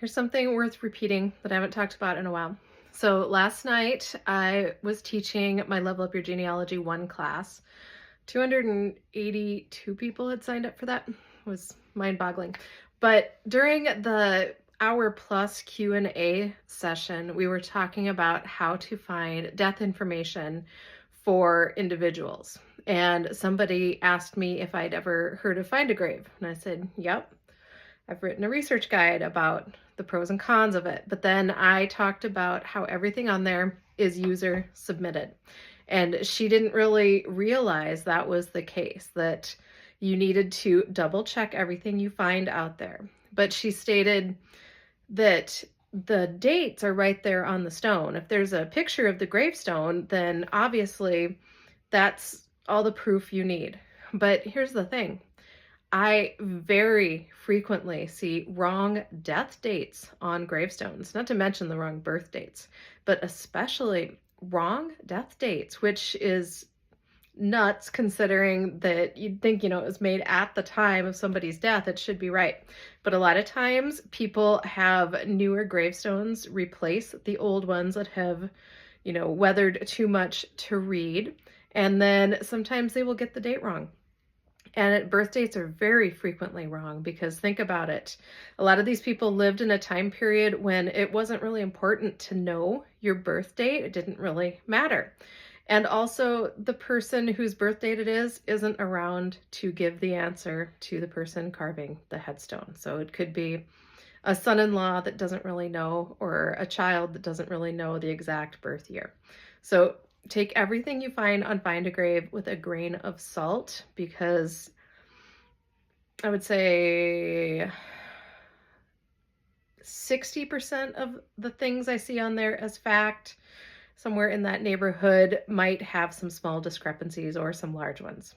Here's something worth repeating that I haven't talked about in a while. So last night I was teaching my Level Up Your Genealogy 1 class. 282 people had signed up for that. It was mind-boggling. But during the hour plus Q&A session, we were talking about how to find death information for individuals. And somebody asked me if I'd ever heard of Findagrave. And I said, yep. I've written a research guide about the pros and cons of it, but then I talked about how everything on there is user submitted. And she didn't really realize that was the case, that you needed to double check everything you find out there. But she stated that the dates are right there on the stone. If there's a picture of the gravestone, then obviously that's all the proof you need. But here's the thing. I very frequently see wrong death dates on gravestones, not to mention the wrong birth dates, but especially wrong death dates, which is nuts considering that you'd think, it was made at the time of somebody's death, it should be right. But a lot of times people have newer gravestones replace the old ones that have, weathered too much to read. And then sometimes they will get the date wrong. And birth dates are very frequently wrong because think about it. A lot of these people lived in a time period when it wasn't really important to know your birth date. It didn't really matter. And also the person whose birth date it is isn't around to give the answer to the person carving the headstone. So it could be a son-in-law that doesn't really know, or a child that doesn't really know the exact birth year. So take everything you find on Findagrave with a grain of salt, because I would say 60% of the things I see on there as fact, somewhere in that neighborhood, might have some small discrepancies or some large ones.